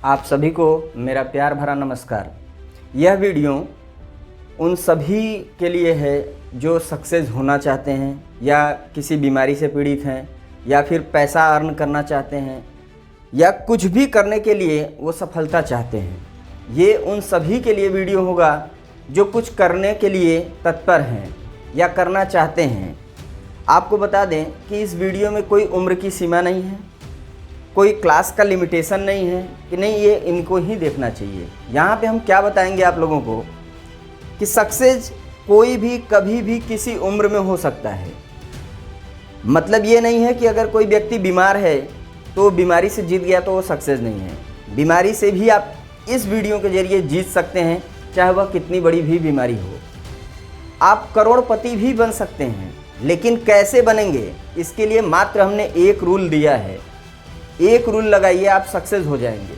आप सभी को मेरा प्यार भरा नमस्कार। यह वीडियो उन सभी के लिए है जो सक्सेस होना चाहते हैं या किसी बीमारी से पीड़ित हैं या फिर पैसा अर्न करना चाहते हैं या कुछ भी करने के लिए वो सफलता चाहते हैं। ये उन सभी के लिए वीडियो होगा जो कुछ करने के लिए तत्पर हैं या करना चाहते हैं। आपको बता दें कि इस वीडियो में कोई उम्र की सीमा नहीं है, कोई क्लास का लिमिटेशन नहीं है कि नहीं ये इनको ही देखना चाहिए। यहाँ पे हम क्या बताएंगे आप लोगों को कि सक्सेस कोई भी कभी भी किसी उम्र में हो सकता है। मतलब ये नहीं है कि अगर कोई व्यक्ति बीमार है तो बीमारी से जीत गया तो वो सक्सेस नहीं है। बीमारी से भी आप इस वीडियो के जरिए जीत सकते हैं, चाहे वह कितनी बड़ी भी बीमारी हो। आप करोड़पति भी बन सकते हैं, लेकिन कैसे बनेंगे इसके लिए मात्र हमने एक रूल दिया है। एक रूल लगाइए, आप सक्सेस हो जाएंगे।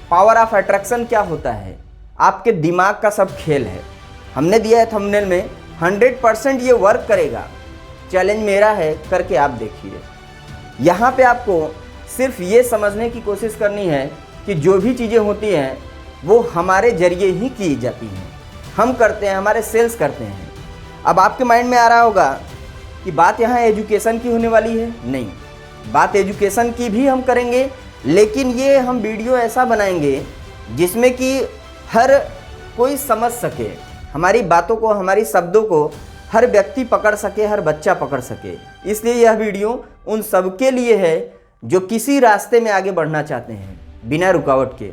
पावर ऑफ अट्रैक्शन क्या होता है? आपके दिमाग का सब खेल है। हमने दिया है थंबनेल में, 100% ये वर्क करेगा। चैलेंज मेरा है, करके आप देखिए। यहाँ पे आपको सिर्फ ये समझने की कोशिश करनी है कि जो भी चीज़ें होती हैं वो हमारे जरिए ही की जाती हैं। हम करते हैं, हमारे सेल्स करते हैं। अब आपके माइंड में आ रहा होगा कि बात यहाँ एजुकेशन की होने वाली है। नहीं, बात एजुकेशन की भी हम करेंगे, लेकिन ये हम वीडियो ऐसा बनाएंगे जिसमें कि हर कोई समझ सके हमारी बातों को, हमारी शब्दों को हर व्यक्ति पकड़ सके, हर बच्चा पकड़ सके। इसलिए यह वीडियो उन सब के लिए है जो किसी रास्ते में आगे बढ़ना चाहते हैं बिना रुकावट के।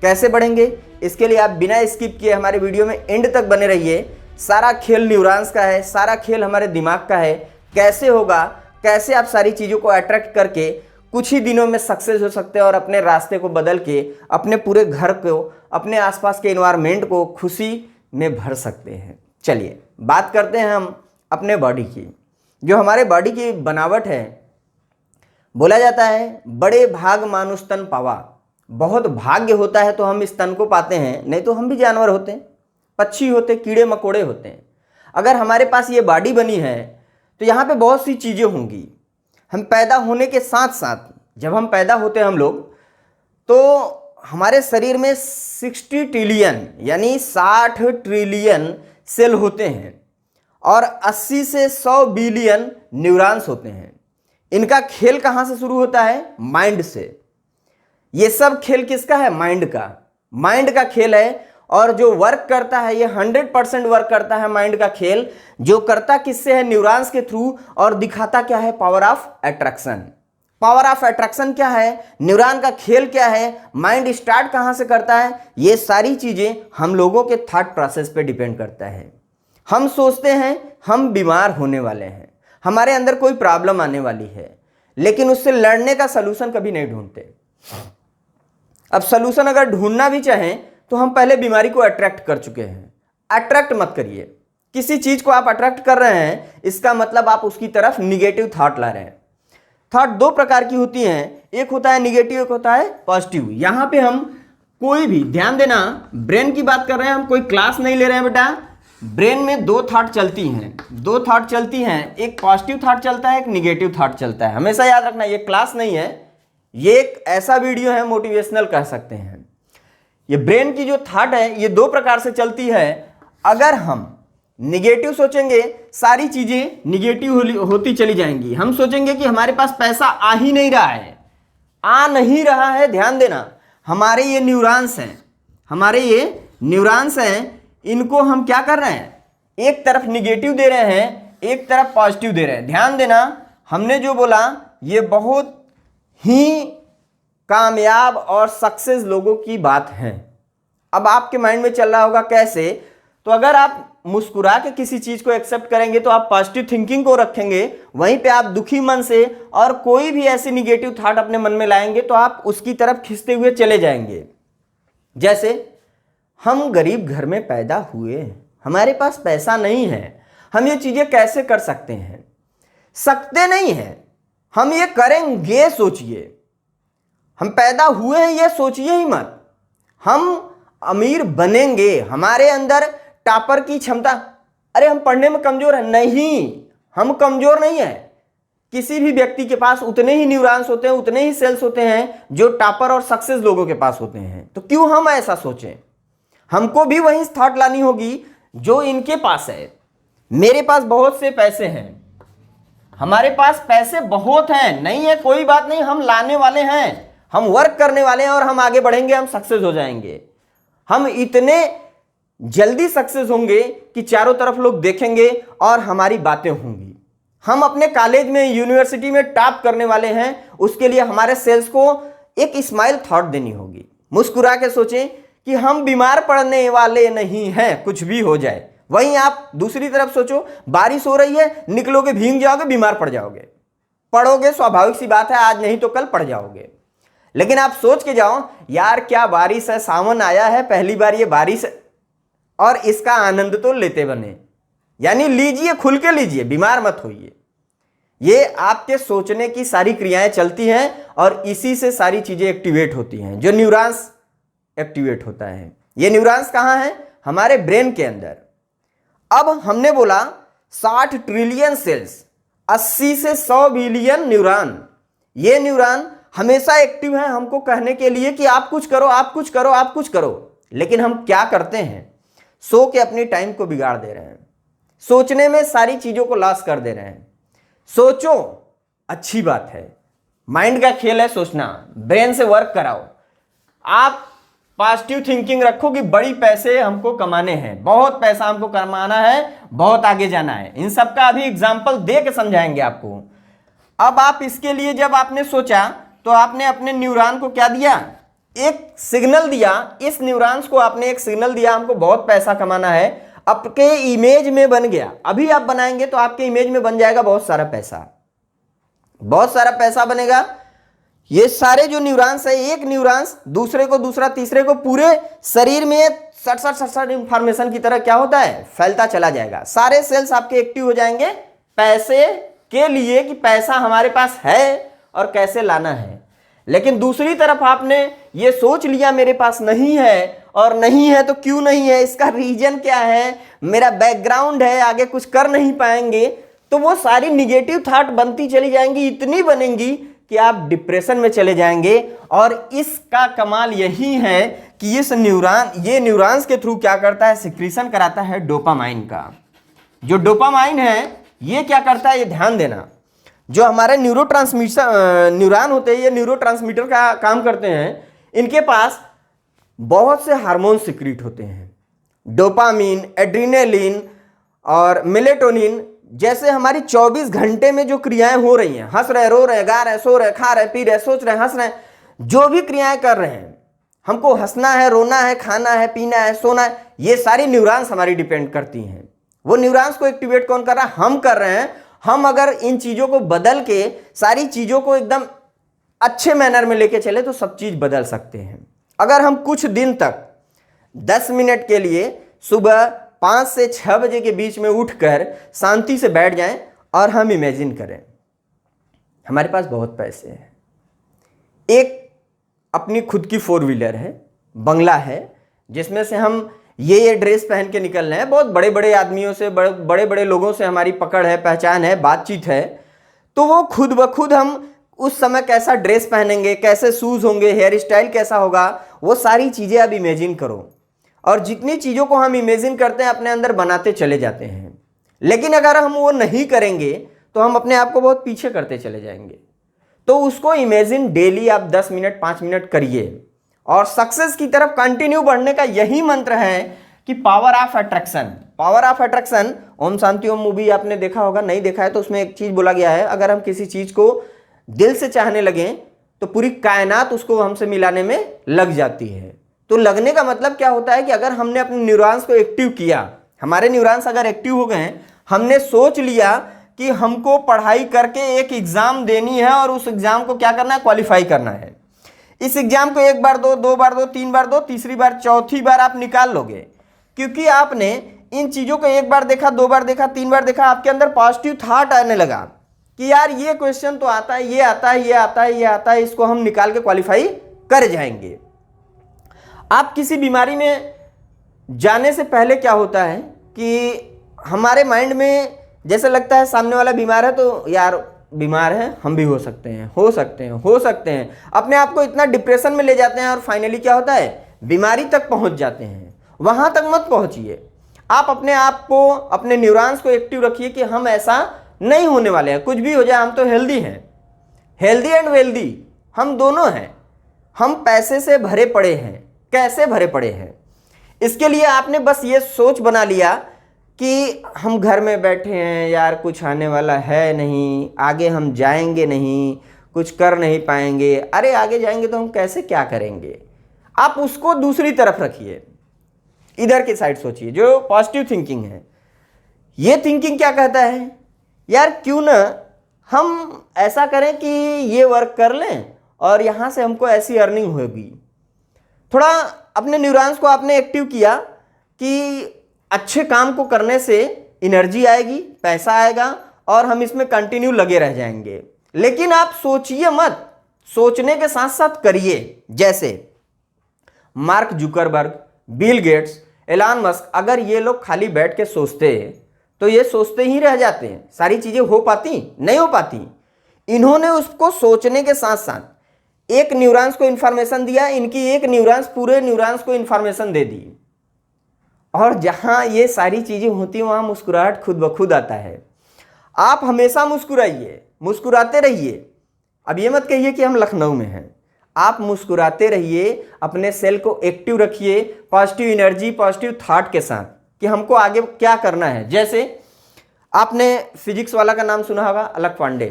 कैसे बढ़ेंगे इसके लिए आप बिना स्किप किए हमारे वीडियो में एंड तक बने रहिए। सारा खेल न्यूरॉन्स का है, सारा खेल हमारे दिमाग का है। कैसे होगा, कैसे आप सारी चीज़ों को अट्रैक्ट करके कुछ ही दिनों में सक्सेस हो सकते हैं और अपने रास्ते को बदल के अपने पूरे घर को, अपने आसपास के एनवायरनमेंट को खुशी में भर सकते हैं। चलिए बात करते हैं हम अपने बॉडी की। जो हमारे बॉडी की बनावट है, बोला जाता है बड़े भाग मानुष तन पावा। बहुत भाग्य होता है तो हम इस तन को पाते हैं, नहीं तो हम भी जानवर होते हैं, पक्षी होते, कीड़े मकोड़े होते हैं। अगर हमारे पास ये बॉडी बनी है तो यहाँ पे बहुत सी चीज़ें होंगी। हम पैदा होने के साथ साथ, जब हम पैदा होते हैं हम लोग, तो हमारे शरीर में 60 ट्रिलियन यानी 60 ट्रिलियन सेल होते हैं और 80 से 100 बिलियन न्यूरॉन्स होते हैं। इनका खेल कहाँ से शुरू होता है? माइंड से। ये सब खेल किसका है? माइंड का। माइंड का खेल है और जो वर्क करता है ये 100% वर्क करता है। माइंड का खेल जो करता किससे है? न्यूरॉन्स के थ्रू। और दिखाता क्या है? Power of attraction. Power of attraction क्या है? न्यूरॉन का खेल क्या है? माइंड स्टार्ट कहाँ से करता है? ये सारी चीजें हम लोगों के थॉट प्रोसेस पे डिपेंड करता है। हम सोचते हैं हम बीमार होने वाले हैं, हमारे अंदर कोई प्रॉब्लम आने वाली है, लेकिन उससे लड़ने का सलूशन कभी नहीं ढूंढते। अब सलूशन अगर ढूंढना भी चाहें तो हम पहले बीमारी को अट्रैक्ट कर चुके हैं। अट्रैक्ट मत करिए। किसी चीज को आप अट्रैक्ट कर रहे हैं, इसका मतलब आप उसकी तरफ निगेटिव थॉट ला रहे हैं। थॉट दो प्रकार की होती हैं, एक होता है निगेटिव, एक होता है पॉजिटिव। यहां पे हम कोई भी, ध्यान देना, ब्रेन की बात कर रहे हैं, हम कोई क्लास नहीं ले रहे हैं बेटा। ब्रेन में दो थॉट चलती हैं, दो थॉट चलती हैं, एक पॉजिटिव थॉट चलता है, एक निगेटिव थॉट चलता है। हमेशा याद रखना, ये क्लास नहीं है, ये एक ऐसा वीडियो है, मोटिवेशनल कह सकते हैं। ये ब्रेन की जो थॉट है ये दो प्रकार से चलती है। अगर हम निगेटिव सोचेंगे, सारी चीजें निगेटिव होती चली जाएंगी। हम सोचेंगे कि हमारे पास पैसा आ ही नहीं रहा है, आ नहीं रहा है। ध्यान देना, हमारे ये न्यूरॉन्स हैं, हमारे ये न्यूरॉन्स हैं, इनको हम क्या कर रहे हैं? एक तरफ निगेटिव दे रहे हैं, एक तरफ पॉजिटिव दे रहे हैं। ध्यान देना, हमने जो बोला ये बहुत ही कामयाब और सक्सेस लोगों की बात है। अब आपके माइंड में चल रहा होगा कैसे? तो अगर आप मुस्कुरा के किसी चीज को एक्सेप्ट करेंगे तो आप पॉजिटिव थिंकिंग को रखेंगे, वहीं पे आप दुखी मन से और कोई भी ऐसी निगेटिव थॉट अपने मन में लाएंगे तो आप उसकी तरफ खिंचते हुए चले जाएंगे। जैसे हम गरीब घर में पैदा हुए, हमारे पास पैसा नहीं है, हम ये चीजें कैसे कर सकते हैं? सकते नहीं है, हम ये करेंगे। सोचिए, हम पैदा हुए हैं ये सोचिए ही मत। हम अमीर बनेंगे, हमारे अंदर टॉपर की क्षमता। अरे हम पढ़ने में कमजोर है, नहीं, हम कमजोर नहीं है। किसी भी व्यक्ति के पास उतने ही न्यूरॉन्स होते हैं, उतने ही सेल्स होते हैं जो टॉपर और सक्सेस लोगों के पास होते हैं। तो क्यों हम ऐसा सोचें? हमको भी वही थॉट लानी होगी जो इनके पास है। मेरे पास बहुत से पैसे हैं, हमारे पास पैसे बहुत हैं, नहीं है कोई बात नहीं, हम लाने वाले हैं, हम वर्क करने वाले हैं और हम आगे बढ़ेंगे, हम सक्सेस हो जाएंगे। हम इतने जल्दी सक्सेस होंगे कि चारों तरफ लोग देखेंगे और हमारी बातें होंगी। हम अपने कॉलेज में, यूनिवर्सिटी में टॉप करने वाले हैं, उसके लिए हमारे सेल्स को एक स्माइल थॉट देनी होगी। मुस्कुरा के सोचें कि हम बीमार पड़ने वाले नहीं हैं, कुछ भी हो जाए। वहीं आप दूसरी तरफ सोचो, बारिश हो रही है, निकलोगे भीग जाओगे, बीमार पड़ जाओगे, पड़ोगे, स्वाभाविक सी बात है, आज नहीं तो कल पड़ जाओगे। लेकिन आप सोच के जाओ, यार क्या बारिश है, सावन आया है, पहली बार ये बारिश और इसका आनंद तो लेते बने। यानी लीजिए, खुल के लीजिए, बीमार मत होइए। ये आपके सोचने की सारी क्रियाएं चलती हैं और इसी से सारी चीजें एक्टिवेट होती हैं, जो न्यूरॉन्स एक्टिवेट होता है। ये न्यूरॉन्स कहाँ हैं? हमारे ब्रेन के अंदर। अब हमने बोला 60 ट्रिलियन सेल्स, 80 से 100 बिलियन न्यूरॉन। ये न्यूरॉन हमेशा एक्टिव है हमको कहने के लिए कि आप कुछ करो, आप कुछ करो, आप कुछ करो। लेकिन हम क्या करते हैं? सो के अपनी टाइम को बिगाड़ दे रहे हैं, सोचने में सारी चीजों को लॉस कर दे रहे हैं। सोचो, अच्छी बात है, माइंड का खेल है सोचना, ब्रेन से वर्क कराओ। आप पॉजिटिव थिंकिंग रखो कि बड़ी पैसे हमको कमाने हैं, बहुत पैसा हमको कमाना है, बहुत आगे जाना है। इन सब का अभी एग्जाम्पल दे के समझाएंगे आपको। अब आप इसके लिए जब आपने सोचा तो आपने अपने न्यूरॉन को क्या दिया? एक सिग्नल दिया। इस न्यूरॉन्स को आपने एक सिग्नल दिया, हमको बहुत पैसा कमाना है, आपके इमेज में बन गया। अभी आप बनाएंगे तो आपके इमेज में बन जाएगा बहुत सारा पैसा, बहुत सारा पैसा बनेगा। ये सारे जो न्यूरॉन्स है, एक न्यूरॉन्स दूसरे को, दूसरा तीसरे को, पूरे शरीर में सट इंफॉर्मेशन की तरह क्या होता है? फैलता चला जाएगा। सारे सेल्स आपके एक्टिव हो जाएंगे पैसे के लिए कि पैसा हमारे पास है और कैसे लाना है। लेकिन दूसरी तरफ आपने ये सोच लिया मेरे पास नहीं है, और नहीं है तो क्यों नहीं है, इसका रीजन क्या है, मेरा बैकग्राउंड है, आगे कुछ कर नहीं पाएंगे, तो वो सारी निगेटिव थॉट बनती चली जाएंगी, इतनी बनेंगी कि आप डिप्रेशन में चले जाएंगे। और इसका कमाल यही है कि ये न्यूरॉन्स के थ्रू क्या करता है? सिक्रीशन कराता है डोपामाइन का। जो डोपामाइन है ये क्या करता है? ये ध्यान देना, जो हमारे न्यूरॉन होते हैं, ये न्यूरोट्रांसमीटर का काम करते हैं। इनके पास बहुत से हार्मोन सिक्रीट होते हैं, डोपामीन, एड्रीनलिन और मेलेटोनिन। जैसे हमारी 24 घंटे में जो क्रियाएं हो रही हैं, हंस रहे, रो रहे, गा रहे, सो रहे, खा रहे, पी रहे, सोच रहे, हंस रहे, जो भी क्रियाएं कर रहे हैं, हमको हंसना है, रोना है, खाना है, पीना है, सोना है, ये सारी न्यूरॉन्स हमारी डिपेंड करती हैं। वो न्यूरॉन्स को एक्टिवेट कौन कर रहा है? हम कर रहे हैं। हम अगर इन चीजों को बदल के सारी चीजों को एकदम अच्छे मैनर में लेके चले तो सब चीज बदल सकते हैं। अगर हम कुछ दिन तक 10 मिनट के लिए सुबह 5 से 6 बजे के बीच में उठकर शांति से बैठ जाएं और हम इमेजिन करें हमारे पास बहुत पैसे हैं, एक अपनी खुद की 4 व्हीलर है, बंगला है, जिसमें से हम ये ड्रेस पहन के निकल रहे हैं, बहुत बड़े बड़े आदमियों से, बड़े बड़े लोगों से हमारी पकड़ है, पहचान है, बातचीत है, तो वो खुद ब खुद हम उस समय कैसा ड्रेस पहनेंगे, कैसे शूज़ होंगे, हेयर स्टाइल कैसा होगा, वो सारी चीज़ें आप इमेजिन करो। और जितनी चीज़ों को हम इमेजिन करते हैं अपने अंदर बनाते चले जाते हैं। लेकिन अगर हम वो नहीं करेंगे तो हम अपने आप को बहुत पीछे करते चले जाएंगे। तो उसको इमेजिन डेली आप 10 मिनट 5 मिनट करिए, और सक्सेस की तरफ कंटिन्यू बढ़ने का यही मंत्र है कि power of attraction. Power of attraction, Om Shanti Om movie आपने देखा होगा, नहीं देखा है तो उसमें एक चीज़ बोला गया है, अगर हम किसी चीज़ को दिल से चाहने लगें तो पूरी कायनात उसको हमसे मिलाने में लग जाती है। तो लगने का मतलब क्या होता है कि अगर हमने अपने न्यूरॉन्स को एक्टिव किया, हमारे न्यूरॉन्स अगर एक्टिव हो गए, हमने सोच लिया कि हमको पढ़ाई करके एक एग्ज़ाम देनी है और उस एग्ज़ाम को क्या करना है? क्वालिफाई करना है। इस एग्जाम को 1 बार दो, 2 बार दो, 3 बार दो, तीसरी बार, चौथी बार आप निकाल लोगे, क्योंकि आपने इन चीज़ों को 1 बार देखा, 2 बार देखा, 3 बार देखा, आपके अंदर पॉजिटिव थॉट आने लगा कि यार ये क्वेश्चन तो आता है, ये आता है, ये आता है, ये आता है, इसको हम निकाल के क्वालिफाई कर जाएंगे। आप किसी बीमारी में जाने से पहले क्या होता है कि हमारे माइंड में जैसे लगता है सामने वाला बीमार है तो यार बीमार है, हम भी हो सकते हैं, हो सकते हैं, हो सकते हैं। अपने आप को इतना डिप्रेशन में ले जाते हैं और फाइनली क्या होता है, बीमारी तक पहुंच जाते हैं। वहां तक मत पहुंचिए। आप अपने आप को, अपने न्यूरॉन्स को एक्टिव रखिए कि हम ऐसा नहीं होने वाले हैं। कुछ भी हो जाए हम तो हेल्दी हैं, हेल्दी एंड वेल्दी हम दोनों हैं। हम पैसे से भरे पड़े हैं, कैसे भरे पड़े हैं। इसके लिए आपने बस ये सोच बना लिया कि हम घर में बैठे हैं यार, कुछ आने वाला है नहीं, आगे हम जाएंगे नहीं, कुछ कर नहीं पाएंगे। अरे आगे जाएंगे तो हम कैसे क्या करेंगे। आप उसको दूसरी तरफ रखिए, इधर की साइड सोचिए, जो पॉजिटिव थिंकिंग है। ये थिंकिंग क्या कहता है, यार क्यों ना हम ऐसा करें कि ये वर्क कर लें और यहाँ से हमको ऐसी अर्निंग होगी। थोड़ा अपने न्यूरॉन्स को आपने एक्टिव किया कि अच्छे काम को करने से एनर्जी आएगी, पैसा आएगा और हम इसमें कंटिन्यू लगे रह जाएंगे। लेकिन आप सोचिए मत, सोचने के साथ साथ करिए। जैसे Mark Zuckerberg, Bill Gates, Elon Musk, अगर ये लोग खाली बैठ के सोचते तो ये सोचते ही रह जाते हैं, सारी चीजें हो पाती नहीं हो पाती। इन्होंने उसको सोचने के साथ साथ एक न्यूरॉन्स को इंफॉर्मेशन दिया, इनकी एक न्यूरॉन्स पूरे न्यूरॉन्स को इंफॉर्मेशन दे दी, और जहां ये सारी चीजें होती हैं वहां मुस्कुराहट खुद ब खुद आता है। आप हमेशा मुस्कुराइए, मुस्कुराते रहिए। अब ये मत कहिए कि हम लखनऊ में हैं, आप मुस्कुराते रहिए, अपने सेल को एक्टिव रखिए पॉजिटिव एनर्जी, पॉजिटिव थॉट के साथ कि हमको आगे क्या करना है। जैसे आपने फिजिक्स वाला का नाम सुना होगा, अलक पांडे।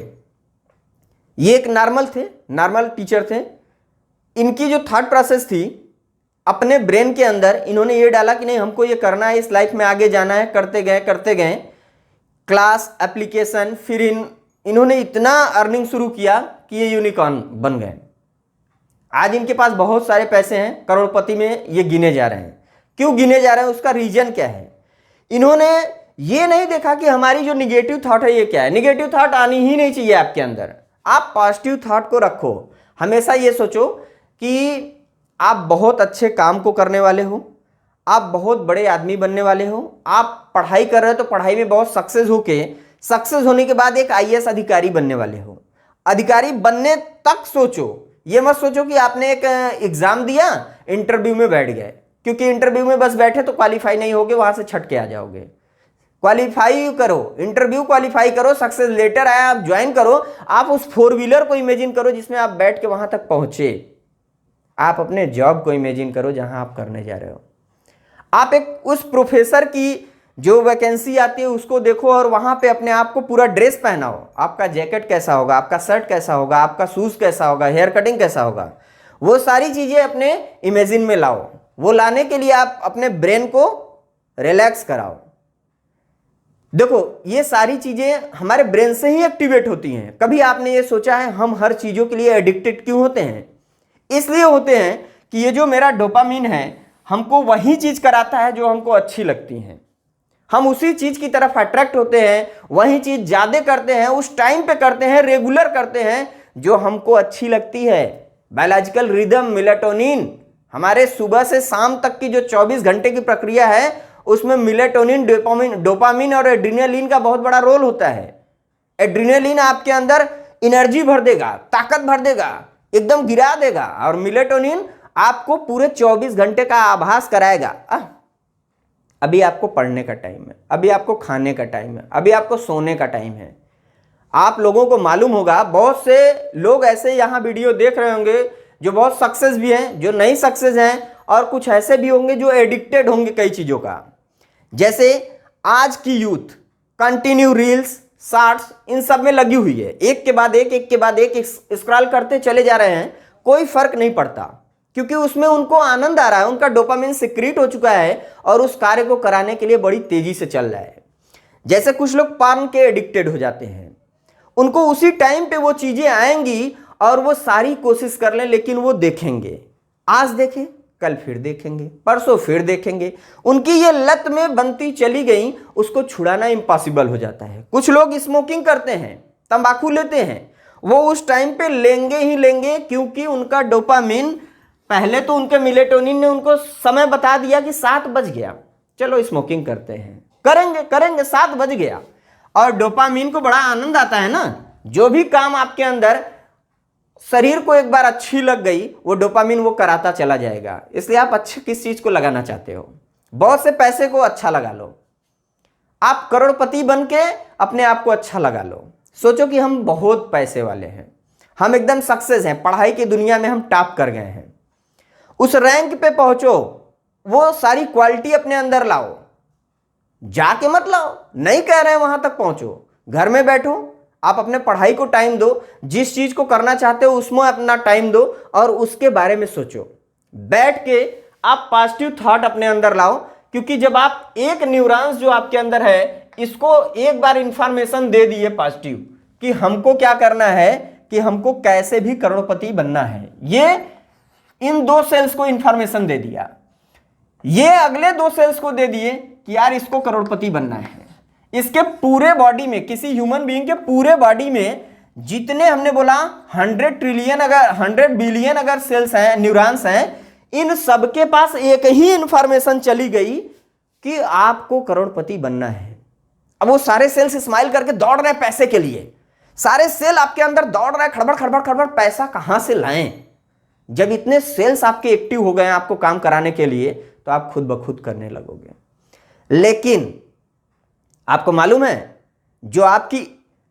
ये एक नॉर्मल टीचर थे। इनकी जो थॉट प्रोसेस थी, अपने ब्रेन के अंदर इन्होंने ये डाला कि नहीं हमको ये करना है, इस लाइफ में आगे जाना है। करते गए क्लास, एप्लीकेशन, फिर इन्होंने इतना अर्निंग शुरू किया कि ये यूनिकॉर्न बन गए। आज इनके पास बहुत सारे पैसे हैं, करोड़पति में ये गिने जा रहे हैं। क्यों गिने जा रहे हैं, उसका रीजन क्या है। इन्होंने ये नहीं देखा कि हमारी जो निगेटिव थॉट है ये क्या है। निगेटिव थॉट आनी ही नहीं चाहिए आपके अंदर। आप पॉजिटिव थॉट को रखो। हमेशा ये सोचो कि आप बहुत अच्छे काम को करने वाले हो, आप बहुत बड़े आदमी बनने वाले हो। आप पढ़ाई कर रहे हो तो पढ़ाई में बहुत सक्सेस होने के बाद एक आईएएस अधिकारी बनने वाले हो। अधिकारी बनने तक सोचो, ये मत सोचो कि आपने एक एग्जाम दिया, इंटरव्यू में बैठ गए, क्योंकि इंटरव्यू में बस बैठे तो क्वालिफाई नहीं होगे, वहां से छट के आ जाओगे। क्वालिफाई करो, इंटरव्यू क्वालिफाई करो, सक्सेस लेटर आया, आप ज्वाइन करो। आप उस 4 व्हीलर को इमेजिन करो जिसमें आप बैठ के वहां तक पहुंचे। आप अपने जॉब को इमेजिन करो जहां आप करने जा रहे हो। आप एक उस प्रोफेसर की जो वैकेंसी आती है उसको देखो और वहां पे अपने आप को पूरा ड्रेस पहनाओ। आपका जैकेट कैसा होगा, आपका शर्ट कैसा होगा, आपका शूज कैसा होगा, हेयर कटिंग कैसा होगा, वो सारी चीजें अपने इमेजिन में लाओ। वो लाने के लिए आप अपने ब्रेन को रिलैक्स कराओ। देखो ये सारी चीजें हमारे ब्रेन से ही एक्टिवेट होती हैं। कभी आपने ये सोचा है हम हर चीजों के लिए एडिक्टेड क्यों होते हैं? इसलिए होते हैं कि ये जो मेरा डोपामिन है हमको वही चीज कराता है जो हमको अच्छी लगती है। हम उसी चीज की तरफ अट्रैक्ट होते हैं, वही चीज ज्यादा करते हैं, उस टाइम पे करते हैं, रेगुलर करते हैं जो हमको अच्छी लगती है। बायोलॉजिकल रिदम, मेलाटोनिन, हमारे सुबह से शाम तक की जो 24 घंटे की प्रक्रिया है उसमें मेलाटोनिन, डोपामिन और एड्रेनालिन का बहुत बड़ा रोल होता है। एड्रेनालिन आपके अंदर एनर्जी भर देगा, ताकत भर देगा, एकदम गिरा देगा, और मेलाटोनिन आपको पूरे 24 घंटे का आभास कराएगा। अभी आपको पढ़ने का टाइम है, अभी आपको खाने का टाइम है, अभी आपको सोने का टाइम है। आप लोगों को मालूम होगा, बहुत से लोग ऐसे यहाँ वीडियो देख रहे होंगे जो बहुत सक्सेस भी हैं, जो नहीं सक्सेस हैं, और कुछ ऐसे भी होंगे जो एडिक्टेड होंगे कई चीज़ों का। जैसे आज की यूथ कंटिन्यू रील्स, शॉर्ट्स, इन सब में लगी हुई है। एक के बाद एक स्क्रॉल करते चले जा रहे हैं, कोई फर्क नहीं पड़ता, क्योंकि उसमें उनको आनंद आ रहा है, उनका डोपामिन सिक्रीट हो चुका है और उस कार्य को कराने के लिए बड़ी तेजी से चल रहा है। जैसे कुछ लोग पार्न के एडिक्टेड हो जाते हैं, उनको उसी टाइम पे वो चीजें आएंगी और वो सारी कोशिश कर लें, लेकिन वो देखेंगे, आज देखें, कल फिर देखेंगे, परसों फिर देखेंगे। उनकी ये लत में बनती चली गई, उसको छुड़ाना इम्पॉसिबल हो जाता है। कुछ लोग स्मोकिंग करते हैं, तंबाकू लेते हैं, वो उस टाइम पे लेंगे ही लेंगे, क्योंकि उनका डोपामिन, पहले तो उनके मेलाटोनिन ने उनको समय बता दिया कि 7 बज गया, चलो स्मोकिंग करते हैं, करेंगे 7 बज गया। और डोपामिन को बड़ा आनंद आता है ना, जो भी काम आपके अंदर शरीर को एक बार अच्छी लग गई, वो डोपामिन वो कराता चला जाएगा। इसलिए आप अच्छे किस चीज को लगाना चाहते हो? बहुत से पैसे को अच्छा लगा लो, आप करोड़पति बन के अपने आप को अच्छा लगा लो। सोचो कि हम बहुत पैसे वाले हैं, हम एकदम सक्सेस हैं, पढ़ाई की दुनिया में हम टॉप कर गए हैं, उस रैंक पे पहुंचो, वो सारी क्वालिटी अपने अंदर लाओ। जाके मत लाओ, नहीं कह रहे हैं वहां तक पहुंचो, घर में बैठो, आप अपने पढ़ाई को टाइम दो, जिस चीज को करना चाहते हो उसमें अपना टाइम दो और उसके बारे में सोचो। बैठ के आप पॉजिटिव थॉट अपने अंदर लाओ, क्योंकि जब आप एक न्यूरॉन्स जो आपके अंदर है, इसको एक बार इंफॉर्मेशन दे दिए पॉजिटिव कि हमको क्या करना है, कि हमको कैसे भी करोड़पति बनना है, ये इन 2 सेल्स को इंफॉर्मेशन दे दिया, ये अगले 2 सेल्स को दे दिए कि यार इसको करोड़पति बनना है। इसके पूरे बॉडी में, किसी ह्यूमन बीइंग के पूरे बॉडी में जितने हमने बोला 100 ट्रिलियन अगर 100 बिलियन अगर सेल्स हैं, न्यूरॉन्स हैं, इन सबके पास एक ही इंफॉर्मेशन चली गई कि आपको करोड़पति बनना है। अब वो सारे सेल्स स्माइल करके दौड़ रहे हैं पैसे के लिए, सारे सेल आपके अंदर दौड़ रहे हैं, खड़बड़ खड़बड़ खड़बड़, पैसा कहां से लाएं? जब इतने सेल्स आपके एक्टिव हो गए हैं आपको काम कराने के लिए, तो आप खुद ब खुद करने लगोगे। लेकिन आपको मालूम है, जो आपकी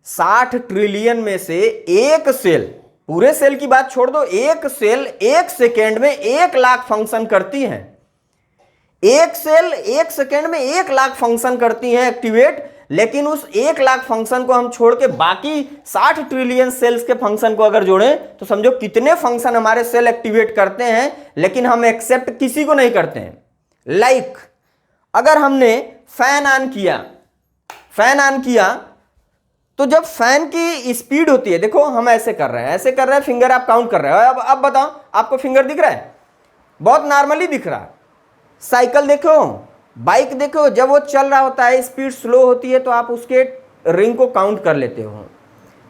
60 ट्रिलियन में से एक सेल, पूरे सेल की बात छोड़ दो, एक सेल 1 सेकेंड में 1 लाख फंक्शन करती है। एक सेल 1 सेकेंड में 1 लाख फंक्शन करती है एक्टिवेट, लेकिन उस 1 लाख फंक्शन को हम छोड़ के बाकी 60 ट्रिलियन सेल्स के फंक्शन को अगर जोड़ें तो समझो कितने फंक्शन हमारे सेल एक्टिवेट करते हैं, लेकिन हम एक्सेप्ट किसी को नहीं करते हैं। लाइक अगर हमने फैन ऑन किया तो जब फैन की स्पीड होती है, देखो हम ऐसे कर रहे हैं, फिंगर आप काउंट कर रहे हो। अब बताओ, आपको फिंगर दिख रहा है? बहुत नॉर्मली दिख रहा। साइकिल देखो, बाइक देखो, जब वो चल रहा होता है, स्पीड स्लो होती है, तो आप उसके रिंग को काउंट कर लेते हो,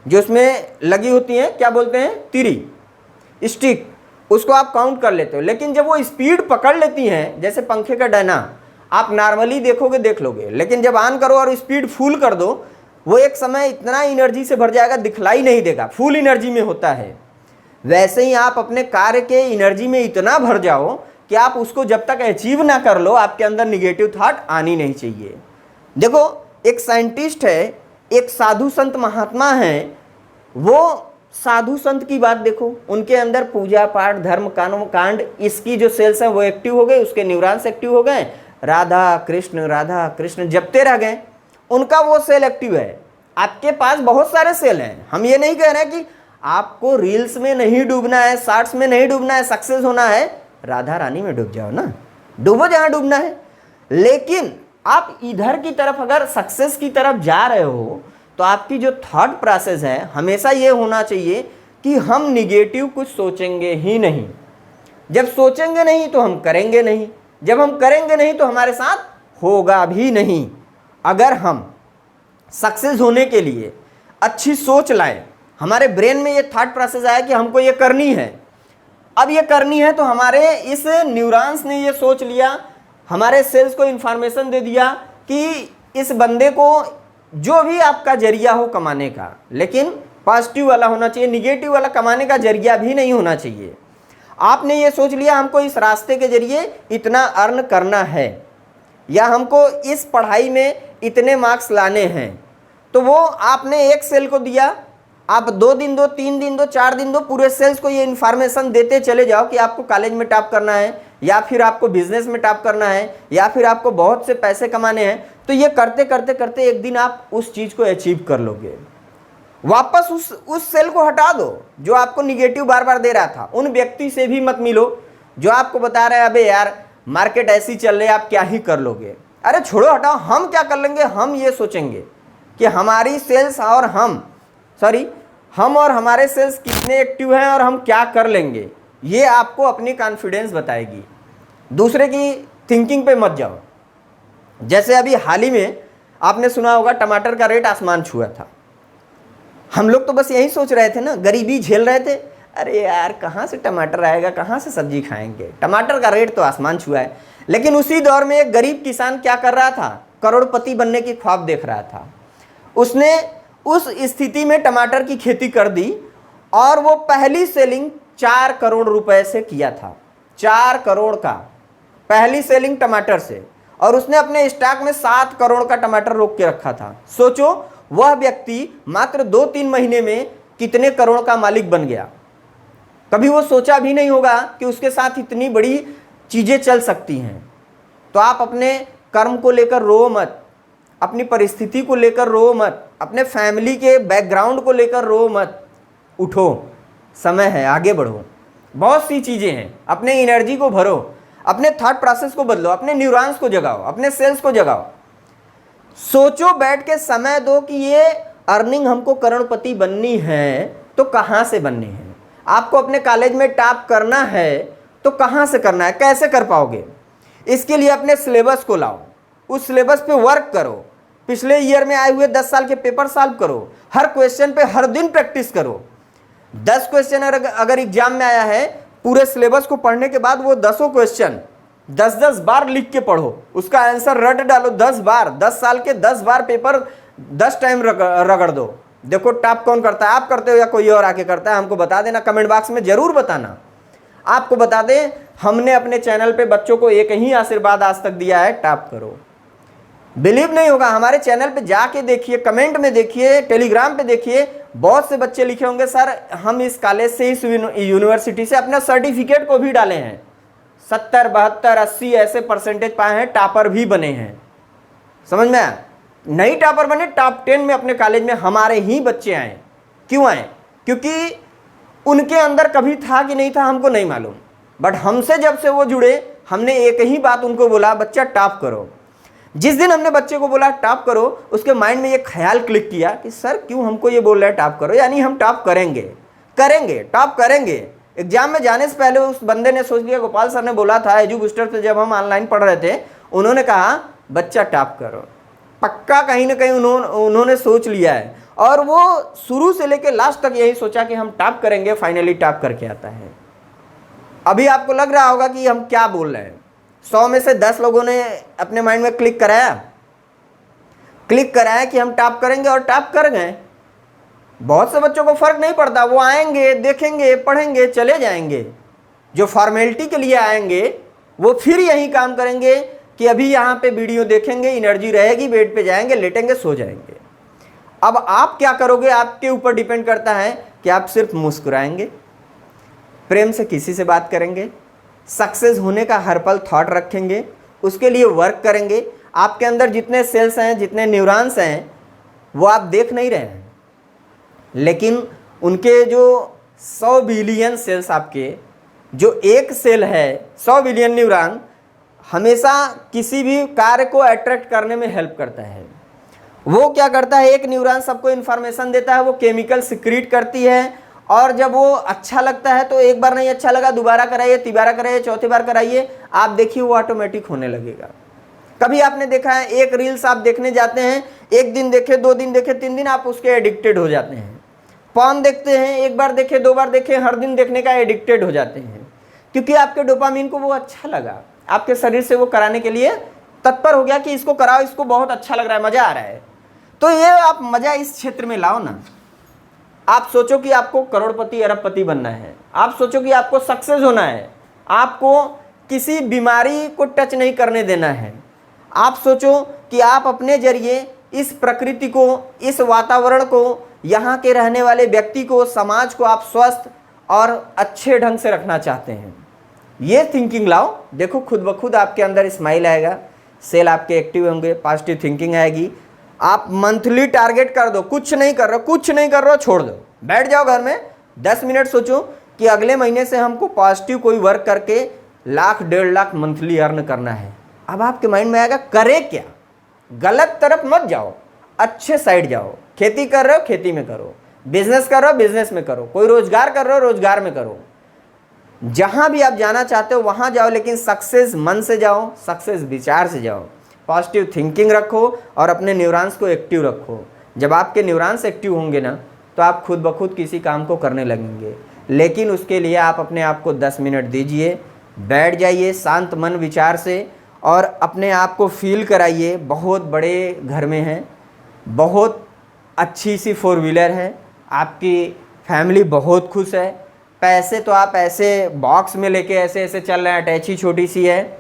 जो उसमें लगी होती है, क्या बोलते हैं, तिरी, स्टिक, उसको आप काउंट कर लेते हो। लेकिन जब वो स्पीड पकड़ लेती हैं, जैसे पंखे का डायना, आप नॉर्मली देखोगे, देख लोगे, लेकिन जब ऑन करो और स्पीड फुल कर दो, वो एक समय इतना एनर्जी से भर जाएगा, दिखलाई नहीं देगा, फुल एनर्जी में होता है। वैसे ही आप अपने कार्य के एनर्जी में इतना भर जाओ कि आप उसको जब तक अचीव ना कर लो, आपके अंदर निगेटिव थॉट आनी नहीं चाहिए। देखो, एक साइंटिस्ट है, एक साधु संत महात्मा है, वो साधु संत की बात देखो, उनके अंदर पूजा पाठ, धर्म कांड, इसकी जो सेल्स हैं वो एक्टिव हो गए, उसके न्यूरॉन्स एक्टिव हो गए, राधा कृष्ण जपते रह गए, उनका वो सेल एक्टिव है। आपके पास बहुत सारे सेल हैं, हम ये नहीं कह रहे कि आपको रील्स में नहीं डूबना है, शॉर्ट्स में नहीं डूबना है, सक्सेस होना है, राधा रानी में डूब जाओ ना, डूबो जहां डूबना है। लेकिन आप इधर की तरफ अगर सक्सेस की तरफ जा रहे हो, तो आपकी जो थॉट प्रोसेस है हमेशा ये होना चाहिए कि हम निगेटिव कुछ सोचेंगे ही नहीं। जब सोचेंगे नहीं तो हम करेंगे नहीं, जब हम करेंगे नहीं तो हमारे साथ होगा भी नहीं। अगर हम सक्सेस होने के लिए अच्छी सोच लाए, हमारे ब्रेन में ये थॉट प्रोसेस आया कि हमको ये करनी है, अब ये करनी है, तो हमारे इस न्यूरॉन्स ने ये सोच लिया, हमारे सेल्स को इंफॉर्मेशन दे दिया कि इस बंदे को जो भी आपका जरिया हो कमाने का, लेकिन पॉजिटिव वाला होना चाहिए, निगेटिव वाला कमाने का जरिया भी नहीं होना चाहिए। आपने ये सोच लिया हमको इस रास्ते के जरिए इतना अर्न करना है, या हमको इस पढ़ाई में इतने मार्क्स लाने हैं, तो वो आपने एक सेल को दिया, आप 2 दिन दो, 3 दिन दो, 4 दिन दो, पूरे सेल्स को ये इन्फॉर्मेशन देते चले जाओ कि आपको कॉलेज में टॉप करना है, या फिर आपको बिजनेस में टॉप करना है, या फिर आपको बहुत से पैसे कमाने हैं। तो ये करते करते करते एक दिन आप उस चीज़ को अचीव कर लोगे। वापस उस सेल को हटा दो जो आपको निगेटिव बार बार दे रहा था। उन व्यक्ति से भी मत मिलो जो आपको बता रहा है अबे यार मार्केट ऐसी चल रही है, आप क्या ही कर लोगे। अरे छोड़ो, हटाओ, हम क्या कर लेंगे। हम ये सोचेंगे कि हमारी सेल्स और हम और हमारे सेल्स कितने एक्टिव हैं और हम क्या कर लेंगे। ये आपको अपनी कॉन्फिडेंस बताएगी। दूसरे की थिंकिंग पे मत जाओ। जैसे अभी हाल ही में आपने सुना होगा टमाटर का रेट आसमान छुआ था। हम लोग तो बस यही सोच रहे थे ना, गरीबी झेल रहे थे, अरे यार कहाँ से टमाटर आएगा, कहाँ से सब्जी खाएंगे, टमाटर का रेट तो आसमान छुआ है। लेकिन उसी दौर में एक गरीब किसान क्या कर रहा था, करोड़पति बनने की ख्वाब देख रहा था। उसने उस स्थिति में टमाटर की खेती कर दी और वो पहली सेलिंग 4 करोड़ रुपए से किया था। 4 करोड़ का पहली सेलिंग टमाटर से, और उसने अपने स्टॉक में 7 करोड़ का टमाटर रोक के रखा था। सोचो वह व्यक्ति मात्र 2-3 महीने में कितने करोड़ का मालिक बन गया। कभी वो सोचा भी नहीं होगा कि उसके साथ इतनी बड़ी चीजें चल सकती हैं। तो आप अपने कर्म को लेकर रो मत, अपनी परिस्थिति को लेकर रो मत, अपने फैमिली के बैकग्राउंड को लेकर रो मत। उठो, समय है, आगे बढ़ो। बहुत सी चीजें हैं, अपने एनर्जी को भरो, अपने थॉट प्रोसेस को बदलो, अपने न्यूरॉन्स को जगाओ, अपने सेल्स को जगाओ। सोचो, बैठ के समय दो कि ये अर्निंग हमको करोड़पति बननी है तो कहां से बननी है। आपको अपने कॉलेज में टॉप करना है तो कहां से करना है, कैसे कर पाओगे। इसके लिए अपने सिलेबस को लाओ, उस सिलेबस पे वर्क करो, पिछले ईयर में आए हुए 10 साल के पेपर सॉल्व करो, हर क्वेश्चन पे हर दिन प्रैक्टिस करो। 10 क्वेश्चन अगर एग्जाम में आया है, पूरे सिलेबस को पढ़ने के बाद वो 10 क्वेश्चन 10-10 बार लिख के पढ़ो, उसका आंसर रट डालो 10 बार। 10 साल के 10 बार पेपर 10 टाइम रगड़ दो। देखो टॉप कौन करता है, आप करते हो या कोई और आके करता है, हमको बता देना, कमेंट बॉक्स में जरूर बताना। आपको बता दें, हमने अपने चैनल पे बच्चों को एक ही आशीर्वाद आज तक दिया है, टॉप करो। बिलीव नहीं होगा, हमारे चैनल पे जाके देखिए, कमेंट में देखिए, टेलीग्राम पे देखिए, बहुत से बच्चे लिखे होंगे सर हम इस कॉलेज से, इस यूनिवर्सिटी से अपना सर्टिफिकेट को भी डाले हैं, 70, 72, 80 ऐसे परसेंटेज पाए हैं, टॉपर भी बने हैं। समझ में आया? नहीं टॉपर बने, टॉप 10 में अपने कॉलेज में हमारे ही बच्चे आए। क्यों आए? क्योंकि उनके अंदर कभी था कि नहीं था हमको नहीं मालूम, बट हमसे जब से वो जुड़े, हमने एक ही बात उनको बोला, बच्चा टॉप करो। जिस दिन हमने बच्चे को बोला टॉप करो, उसके माइंड में ये ख्याल क्लिक किया कि सर क्यों हमको ये बोल रहे हैं टॉप करो, यानी हम टॉप करेंगे, टॉप करेंगे। एग्जाम में जाने से पहले उस बंदे ने सोच लिया, गोपाल सर ने बोला था एजू बूस्टर पे जब हम ऑनलाइन पढ़ रहे थे, उन्होंने कहा बच्चा टॉप करो। पक्का कहीं ना कहीं उन्होंने सोच लिया है, और वो शुरू से लेकर लास्ट तक यही सोचा कि हम टॉप करेंगे, फाइनली टॉप करके आता है। अभी आपको लग रहा होगा कि हम क्या बोल रहे हैं। 100 में से 10 लोगों ने अपने माइंड में क्लिक कराया कि हम टॉप करेंगे, और टॉप कर गए। बहुत से बच्चों को फर्क नहीं पड़ता, वो आएंगे, देखेंगे, पढ़ेंगे, चले जाएंगे। जो फॉर्मेलिटी के लिए आएंगे वो फिर यही काम करेंगे कि अभी यहाँ पे वीडियो देखेंगे, एनर्जी रहेगी, बेड पे जाएंगे, लेटेंगे, सो जाएंगे। अब आप क्या करोगे, आपके ऊपर डिपेंड करता है कि आप सिर्फ मुस्कुराएंगे, प्रेम से किसी से बात करेंगे, सक्सेस होने का हर पल थॉट रखेंगे, उसके लिए वर्क करेंगे। आपके अंदर जितने सेल्स हैं, जितने न्यूरॉन्स हैं, वो आप देख नहीं रहे हैं, लेकिन उनके जो 100 बिलियन सेल्स, आपके जो एक सेल है, 100 बिलियन न्यूरॉन हमेशा किसी भी कार्य को अट्रैक्ट करने में हेल्प करता है। वो क्या करता है, एक न्यूरॉन सबको इन्फॉर्मेशन देता है, वो केमिकल सिक्रीट करती है, और जब वो अच्छा लगता है तो एक बार नहीं अच्छा लगा, दोबारा कराइए, तीबारा कराइए, चौथी बार कराइए, आप देखिए वो ऑटोमेटिक होने लगेगा। कभी आपने देखा है, एक रील्स आप देखने जाते हैं, एक दिन देखे, 2 दिन देखे, 3 दिन, आप उसके एडिक्टेड हो जाते हैं। पॉर्न देखते हैं, एक बार देखे, 2 बार देखे, हर दिन देखने का एडिक्टेड हो जाते हैं, क्योंकि आपके डोपामिन को वो अच्छा लगा, आपके शरीर से वो कराने के लिए तत्पर हो गया कि इसको कराओ, इसको बहुत अच्छा लग रहा है, मजा आ रहा है। तो ये आप मजा इस क्षेत्र में लाओ ना। आप सोचो कि आपको करोड़पति, अरबपति बनना है, आप सोचो कि आपको सक्सेस होना है, आपको किसी बीमारी को टच नहीं करने देना है। आप सोचो कि आप अपने जरिए इस प्रकृति को, इस वातावरण को, यहाँ के रहने वाले व्यक्ति को, समाज को आप स्वस्थ और अच्छे ढंग से रखना चाहते हैं। ये थिंकिंग लाओ, देखो खुद ब खुद आपके अंदर स्माइल आएगा, सेल आपके एक्टिव होंगे, पॉजिटिव थिंकिंग आएगी। आप मंथली टारगेट कर दो, कुछ नहीं कर रहे हो, छोड़ दो, बैठ जाओ घर में, 10 मिनट सोचो कि अगले महीने से हमको पॉजिटिव कोई वर्क करके 1,00,000 1.5 लाख मंथली अर्न करना है। अब आपके माइंड में आएगा करे क्या, गलत तरफ मत जाओ, अच्छे साइड जाओ। खेती कर रहे हो, खेती में करो, बिजनेस कर रहे हो, बिजनेस में करो, कोई रोजगार कर रहे हो, रोजगार में करो। जहां भी आप जाना चाहते हो वहां जाओ, लेकिन सक्सेस मन से जाओ, सक्सेस विचार से जाओ, पॉजिटिव थिंकिंग रखो और अपने न्यूरॉन्स को एक्टिव रखो। जब आपके न्यूरॉन्स एक्टिव होंगे ना, तो आप खुद ब खुद किसी काम को करने लगेंगे। लेकिन उसके लिए आप अपने आप को 10 मिनट दीजिए, बैठ जाइए शांत मन विचार से, और अपने आप को फील कराइए बहुत बड़े घर में हैं, बहुत अच्छी सी 4 व्हीलर है, आपकी फैमिली बहुत खुश है, पैसे तो आप ऐसे बॉक्स में लेके ऐसे ऐसे चल रहे हैं, अटैची छोटी सी है,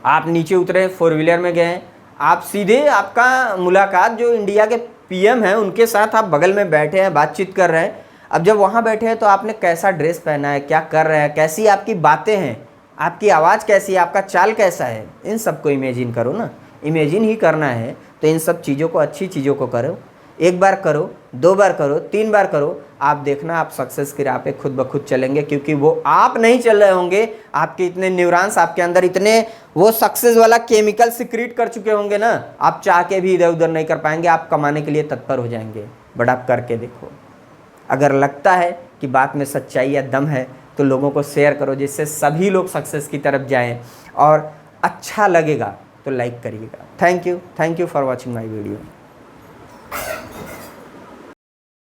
आप नीचे उतरे 4 व्हीलर में गए, आप सीधे आपका मुलाकात जो इंडिया के पीएम हैं उनके साथ आप बगल में बैठे हैं, बातचीत कर रहे हैं। अब जब वहाँ बैठे हैं तो आपने कैसा ड्रेस पहना है, क्या कर रहे हैं, कैसी आपकी बातें हैं, आपकी आवाज़ कैसी है, आपका चाल कैसा है, इन सबको इमेजिन करो ना। इमेजिन ही करना है तो इन सब चीज़ों को, अच्छी चीज़ों को करो। 1 बार करो, 2 बार करो, 3 बार करो, आप देखना आप सक्सेस की राह पे खुद ब खुद चलेंगे, क्योंकि वो आप नहीं चल रहे होंगे, आपके इतने न्यूरॉन्स आपके अंदर इतने वो सक्सेस वाला केमिकल सिक्रीट कर चुके होंगे ना, आप चाह के भी इधर उधर नहीं कर पाएंगे, आप कमाने के लिए तत्पर हो जाएंगे। बट आप करके देखो। अगर लगता है कि बात में सच्चाई या दम है तो लोगों को शेयर करो, जिससे सभी लोग सक्सेस की तरफ जाएं, और अच्छा लगेगा तो लाइक करिएगा। Thank you for watching my video.